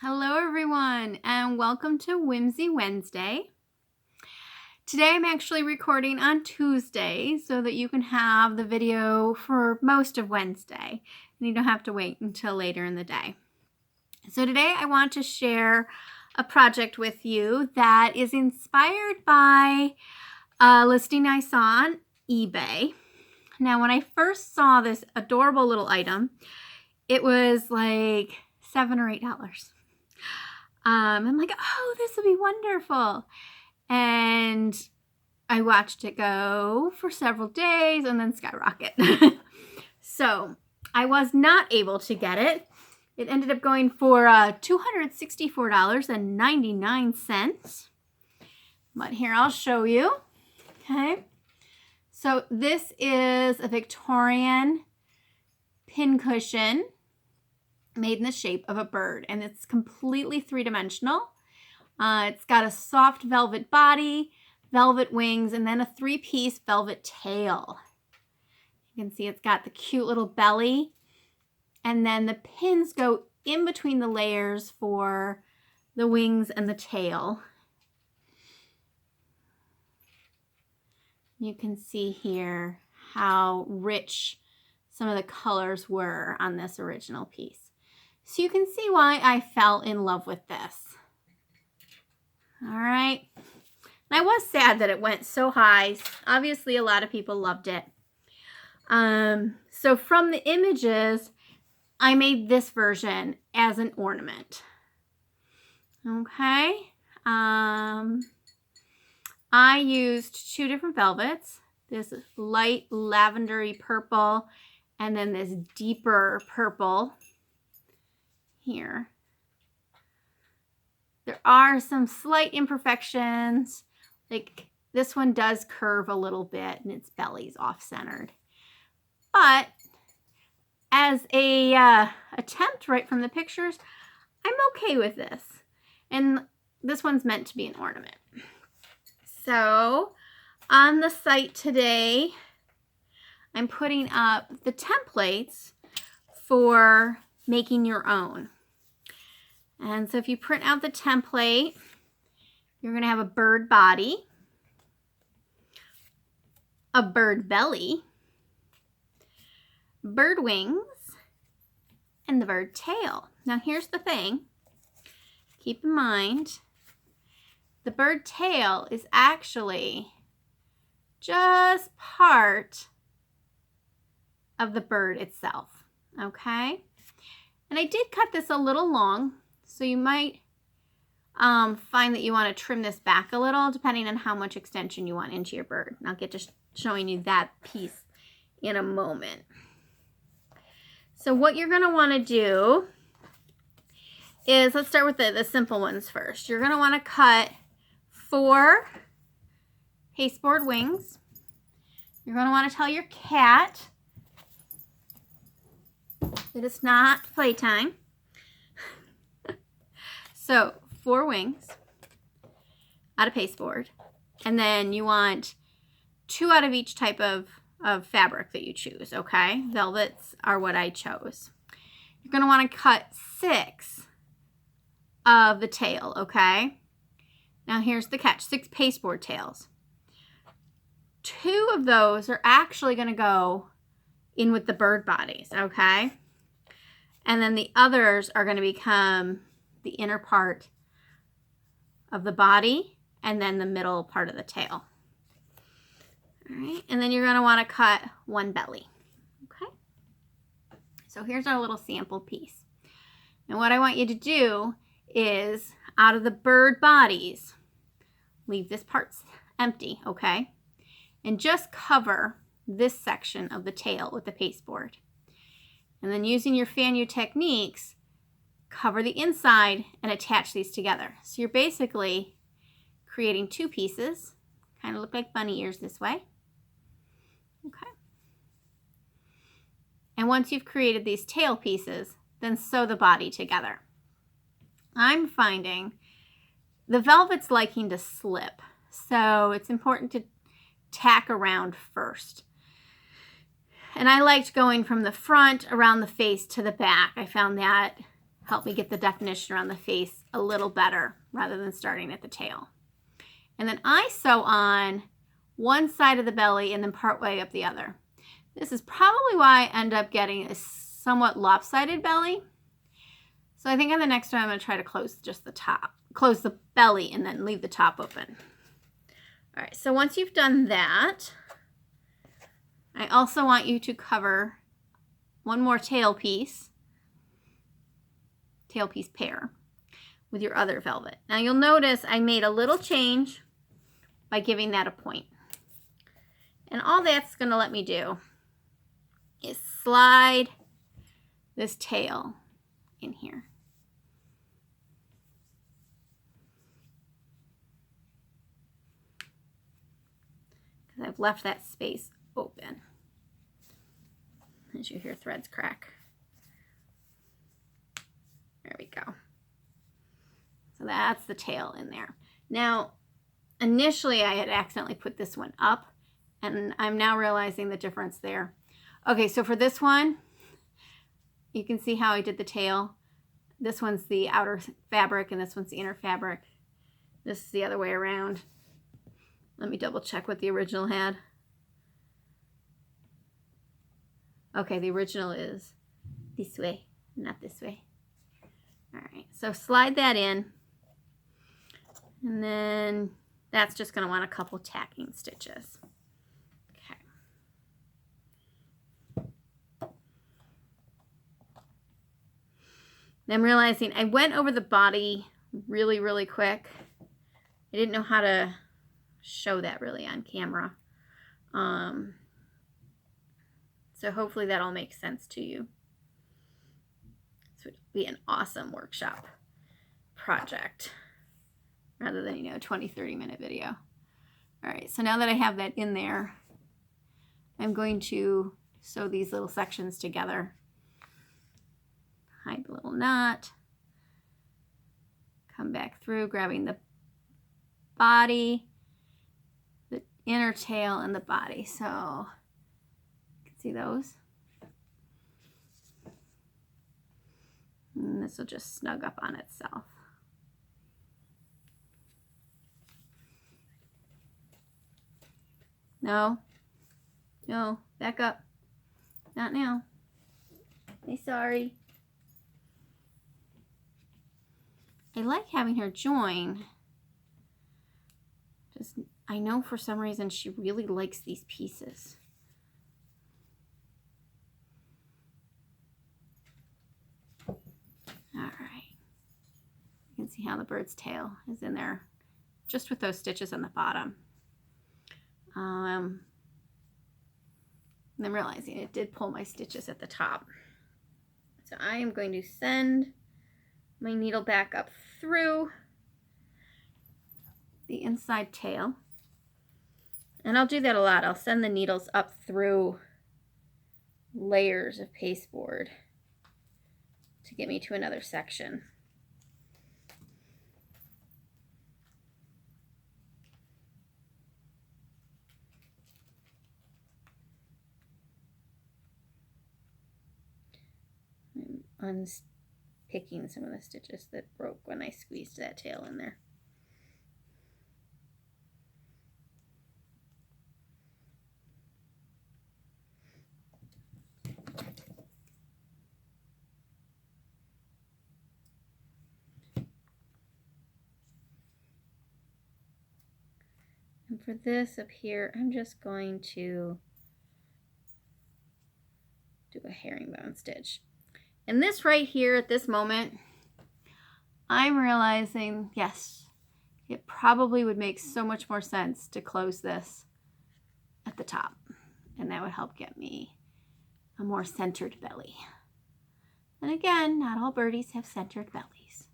Hello everyone and welcome to Whimsy Wednesday. Today I'm actually recording on Tuesday so that you can have the video for most of Wednesday and you don't have to wait until later in the day. So today I want to share a project with you that is inspired by a listing I saw on eBay. Now when I first saw this adorable little item, it was like $7 or $8. I'm like, oh, this would be wonderful. And I watched it go for several days and then skyrocket. So I was not able to get it. It ended up going for $264.99. But here, I'll show you. Okay. So this is a Victorian pincushion made in the shape of a bird, and it's completely three-dimensional. It's got a soft velvet body, velvet wings, and then a three-piece velvet tail. You can see it's got the cute little belly, and then the pins go in between the layers for the wings and the tail. You can see here how rich some of the colors were on this original piece. So you can see why I fell in love with this. All right. And I was sad that it went so high. Obviously, a lot of people loved it. So from the images, I made this version as an ornament. Okay. I used two different velvets. This light lavendery purple and then this deeper purple here. There are some slight imperfections. Like this one does curve a little bit and its belly's off-centered. But as a attempt right from the pictures, I'm okay with this. And this one's meant to be an ornament. So on the site today, I'm putting up the templates for making your own. And so if you print out the template, you're going to have a bird body, a bird belly, bird wings, and the bird tail. Now here's the thing. Keep in mind, the bird tail is actually just part of the bird itself, okay? And I did cut this a little long, so you might find that you want to trim this back a little depending on how much extension you want into your bird. And I'll get to showing you that piece in a moment. So what you're going to want to do is, let's start with the simple ones first. You're going to want to cut 4 pasteboard wings. You're going to want to tell your cat that it's not playtime. So 4 wings out of pasteboard, and then you want 2 out of each type of fabric that you choose, okay? Velvets are what I chose. You're going to want to cut 6 of the tail, okay? Now here's the catch, 6 pasteboard tails. 2 of those are actually going to go in with the bird bodies, okay? And then the others are going to become the inner part of the body and then the middle part of the tail. All right, and then you're going to want to cut 1 belly, okay? So here's our little sample piece. And what I want you to do is, out of the bird bodies, leave this part empty, okay? And just cover this section of the tail with the pasteboard. And then using your fan-you techniques, cover the inside and attach these together. So you're basically creating 2 pieces, kind of look like bunny ears this way. Okay. And once you've created these tail pieces, then sew the body together. I'm finding the velvet's liking to slip, so it's important to tack around first. And I liked going from the front around the face to the back. I found that help me get the definition around the face a little better rather than starting at the tail. And then I sew on one side of the belly and then part way up the other. This is probably why I end up getting a somewhat lopsided belly. So I think on the next one I'm going to try to close just the top, close the belly and then leave the top open. All right, so once you've done that, I also want you to cover one more tail piece pair with your other velvet. Now you'll notice I made a little change by giving that a point. And all that's going to let me do is slide this tail in here. Because I've left that space open. As you hear threads crack. There we go. So that's the tail in there. Now, initially I had accidentally put this one up, and I'm now realizing the difference there. Okay, so for this one, you can see how I did the tail. This one's the outer fabric and this one's the inner fabric. This is the other way around. Let me double check what the original had. Okay, the original is this way, not this way. All right, so slide that in. And then that's just going to want a couple tacking stitches. Okay. Then I'm realizing I went over the body really, really quick. I didn't know how to show that really on camera. So hopefully that all makes sense to you. This would be an awesome workshop project rather than, 20-30 minute video. All right, so now that I have that in there, I'm going to sew these little sections together. Hide the little knot. Come back through, grabbing the body, the inner tail, and the body. So see those? And this will just snug up on itself. No, back up. Not now. Say sorry. I like having her join. Just, I know for some reason she really likes these pieces. All right, you can see how the bird's tail is in there just with those stitches on the bottom. And I'm realizing it did pull my stitches at the top. So I am going to send my needle back up through the inside tail. And I'll do that a lot. I'll send the needles up through layers of pasteboard to get me to another section. I'm unpicking some of the stitches that broke when I squeezed that tail in there. And for this up here, I'm just going to do a herringbone stitch. And this right here at this moment, I'm realizing, yes, it probably would make so much more sense to close this at the top. And that would help get me a more centered belly. And again, not all birdies have centered bellies.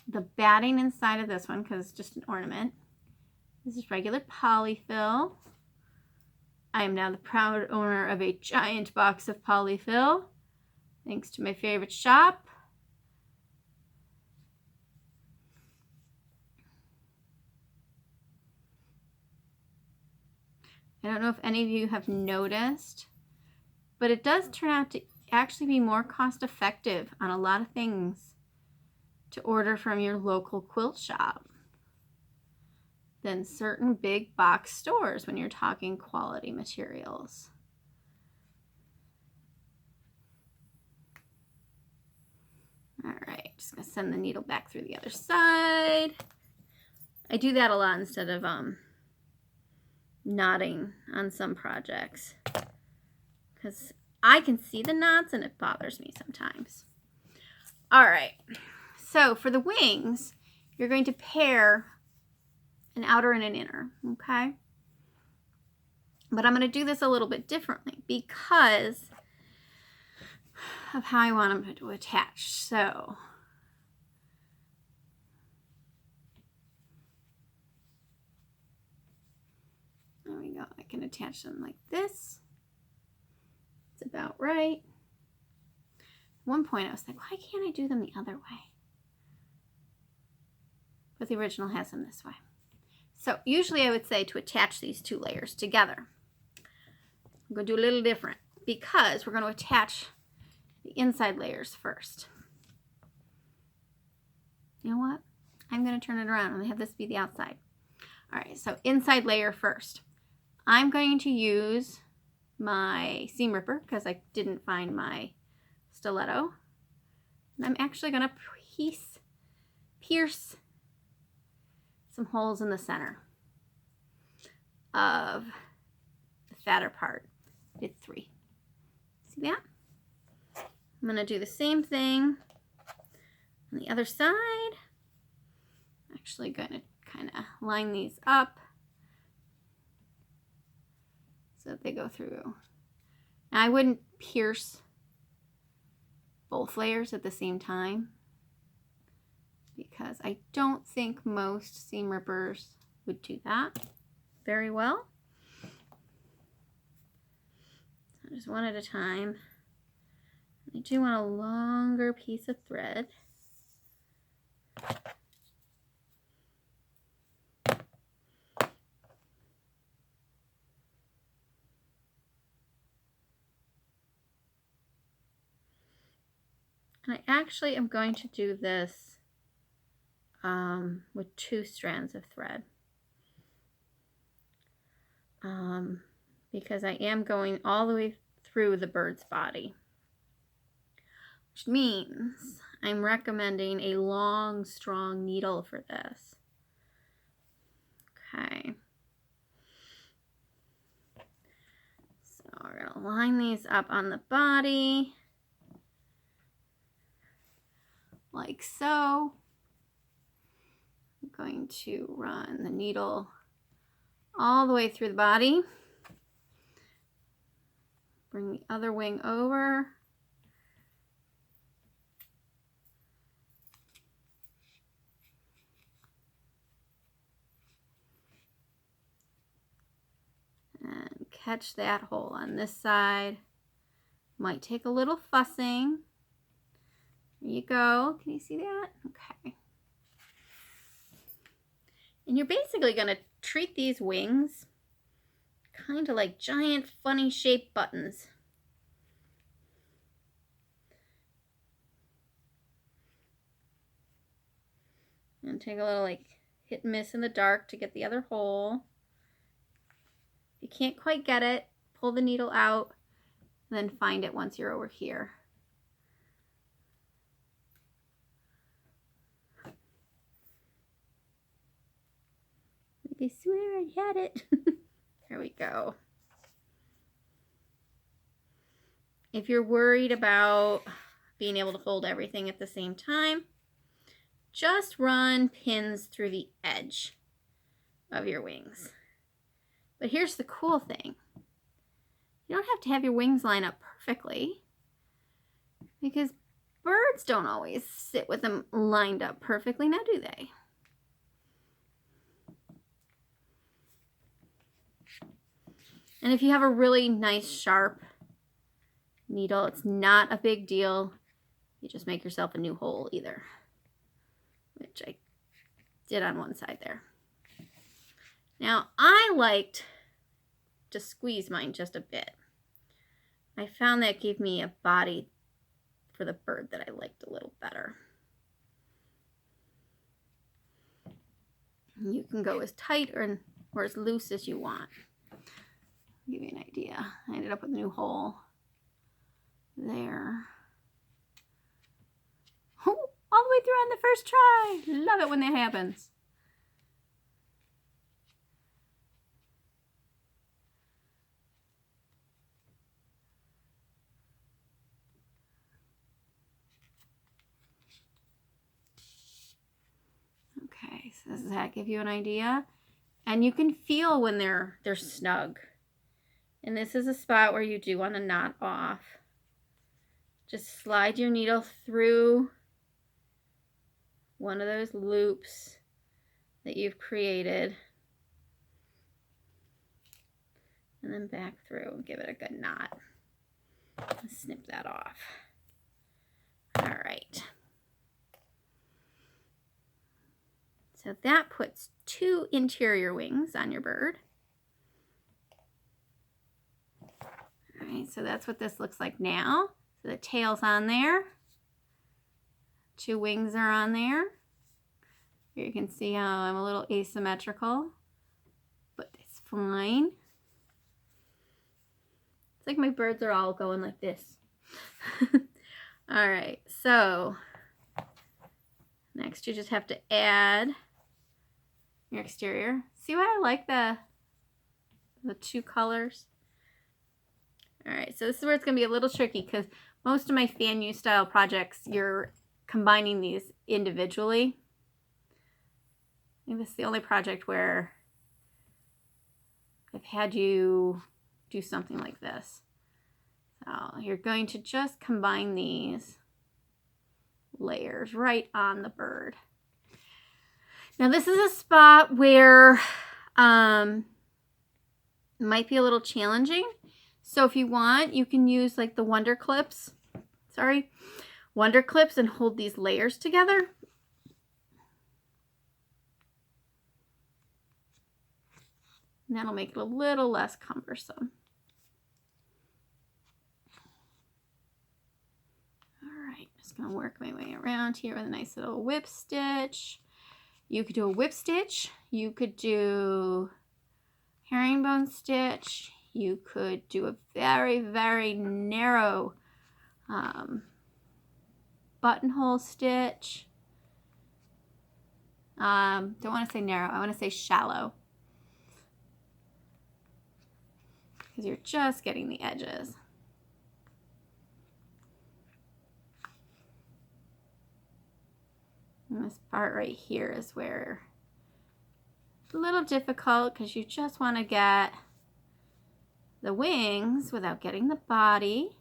The batting inside of this one, because it's just an ornament, this is regular polyfill. I am now the proud owner of a giant box of polyfill, thanks to my favorite shop. I don't know if any of you have noticed, but it does turn out to actually be more cost effective on a lot of things to order from your local quilt shop than certain big box stores when you're talking quality materials. All right, just gonna send the needle back through the other side. I do that a lot instead of knotting on some projects because I can see the knots and it bothers me sometimes. All right, so for the wings, you're going to pair an outer and an inner, okay? But I'm going to do this a little bit differently because of how I want them to attach. So there we go. I can attach them like this. It's about right. At one point I was like, why can't I do them the other way? But the original has them this way. So usually I would say to attach these two layers together. I'm going to do a little different because we're going to attach the inside layers first. You know what? I'm going to turn it around and have this be the outside. All right, so inside layer first. I'm going to use my seam ripper because I didn't find my stiletto. And I'm actually going to pierce some holes in the center of the fatter part. I did 3. See that? I'm going to do the same thing on the other side. I'm actually going to kind of line these up so that they go through. Now I wouldn't pierce both layers at the same time because I don't think most seam rippers would do that very well. So just one at a time. I do want a longer piece of thread. And I actually am going to do this with 2 strands of thread because I am going all the way through the bird's body, which means I'm recommending a long, strong needle for this. Okay. So we're going to line these up on the body like so. I'm going to run the needle all the way through the body. Bring the other wing over. And catch that hole on this side. Might take a little fussing. There you go. Can you see that? Okay. And you're basically going to treat these wings kind of like giant funny shaped buttons. And take a little like hit and miss in the dark to get the other hole. If you can't quite get it, pull the needle out and then find it once you're over here. I swear I had it. There we go. If you're worried about being able to hold everything at the same time, just run pins through the edge of your wings. But here's the cool thing. You don't have to have your wings line up perfectly because birds don't always sit with them lined up perfectly, now do they? And if you have a really nice sharp needle, it's not a big deal. You just make yourself a new hole either, which I did on one side there. Now I liked to squeeze mine just a bit. I found that gave me a body for the bird that I liked a little better. You can go as tight or as loose as you want. I'll give you an idea. I ended up with a new hole there. Oh, all the way through on the first try. Love it when that happens. Okay, so does that give you an idea? And you can feel when they're snug. And this is a spot where you do want to knot off. Just slide your needle through one of those loops that you've created. And then back through and give it a good knot. Snip that off. All right. So that puts 2 interior wings on your bird. All right, so that's what this looks like now. So the tail's on there. 2 wings are on there. Here you can see how I'm a little asymmetrical, but it's fine. It's like my birds are all going like this. All right, so next you just have to add your exterior. See why I like the 2 colors? All right, so this is where it's gonna be a little tricky because most of my fan use style projects, you're combining these individually. I think this is the only project where I've had you do something like this. So you're going to just combine these layers right on the bird. Now this is a spot where it might be a little challenging. So if you want, you can use like the Wonder Clips, and hold these layers together. And that'll make it a little less cumbersome. All right, just gonna work my way around here with a nice little whip stitch. You could do a whip stitch. You could do herringbone stitch. You could do a very, very narrow buttonhole stitch. Don't want to say narrow, I want to say shallow. Because you're just getting the edges. And this part right here is where it's a little difficult because you just want to get the wings without getting the body.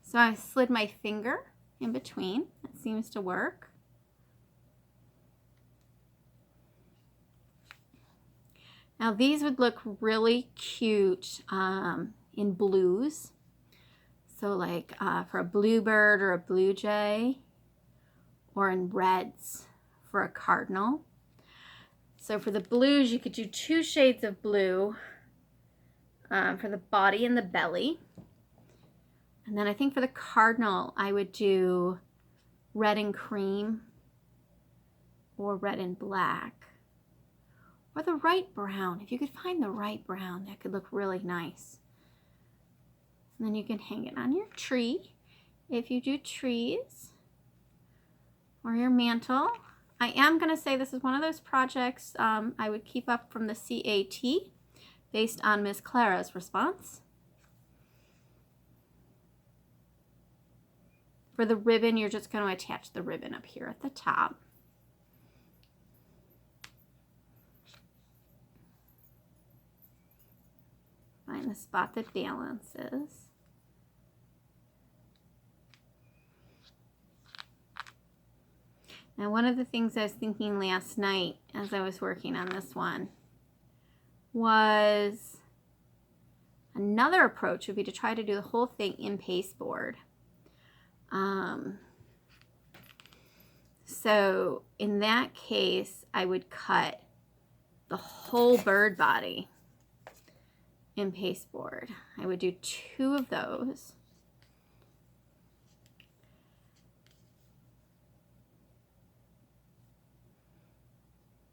So I slid my finger in between. That seems to work. Now these would look really cute in blues. So like for a bluebird or a blue jay, or in reds for a cardinal. So for the blues, you could do 2 shades of blue for the body and the belly. And then I think for the cardinal, I would do red and cream or red and black. Or the right brown. If you could find the right brown, that could look really nice. And then you can hang it on your tree if you do trees, or your mantle. I am going to say this is one of those projects I would keep up from the CAT based on Miss Clara's response. For the ribbon, you're just going to attach the ribbon up here at the top. Find the spot that balances. Now, one of the things I was thinking last night as I was working on this one was another approach would be to try to do the whole thing in pasteboard. So in that case, I would cut the whole bird body in pasteboard. I would do 2 of those.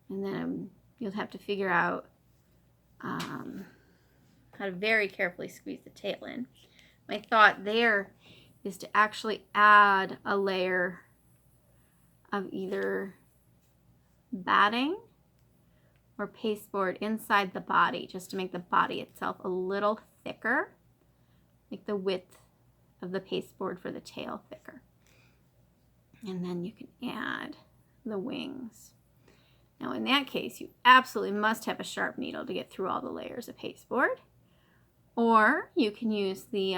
And then you'll have to figure out how to very carefully squeeze the tail in. My thought there is to actually add a layer of either batting or pasteboard inside the body, just to make the body itself a little thicker, make the width of the pasteboard for the tail thicker. And then you can add the wings. Now in that case, you absolutely must have a sharp needle to get through all the layers of pasteboard, or you can use the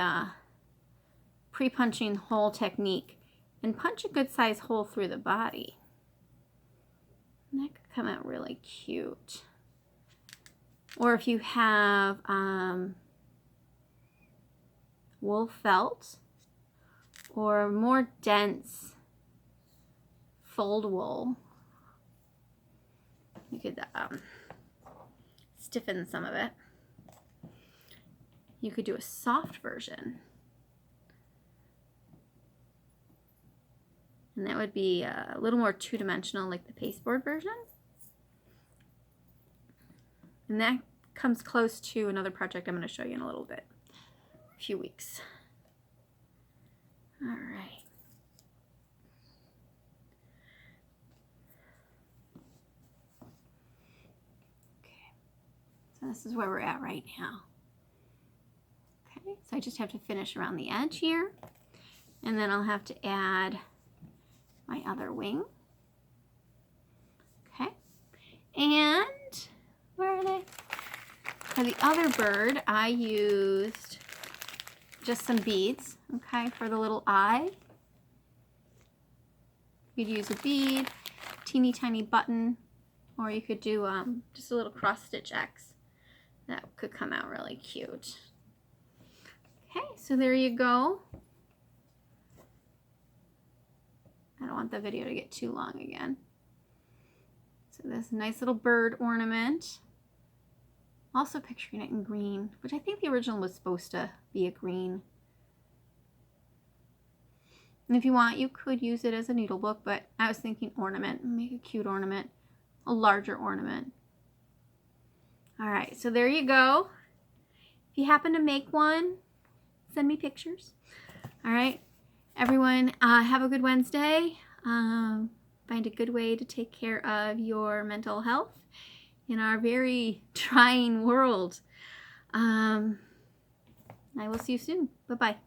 pre-punching hole technique and punch a good size hole through the body. And that could come out really cute. Or if you have wool felt or more dense fold wool, you could stiffen some of it. You could do a soft version. And that would be a little more two-dimensional, like the pasteboard version. And that comes close to another project I'm going to show you in a little bit, a few weeks. All right. Okay. So this is where we're at right now. Okay. So I just have to finish around the edge here, and then I'll have to add my other wing. Okay. And where are they? For the other bird, I used just some beads, okay, for the little eye. You'd use a bead, teeny tiny button, or you could do just a little cross stitch X. That could come out really cute. Okay, so there you go. I don't want the video to get too long again. So this nice little bird ornament. Also picturing it in green, which I think the original was supposed to be a green. And if you want, you could use it as a needle book, but I was thinking ornament. Make a cute ornament, a larger ornament. All right, so there you go. If you happen to make one, send me pictures. All right, everyone, have a good Wednesday. Find a good way to take care of your mental health in our very trying world. I will see you soon. Bye-bye.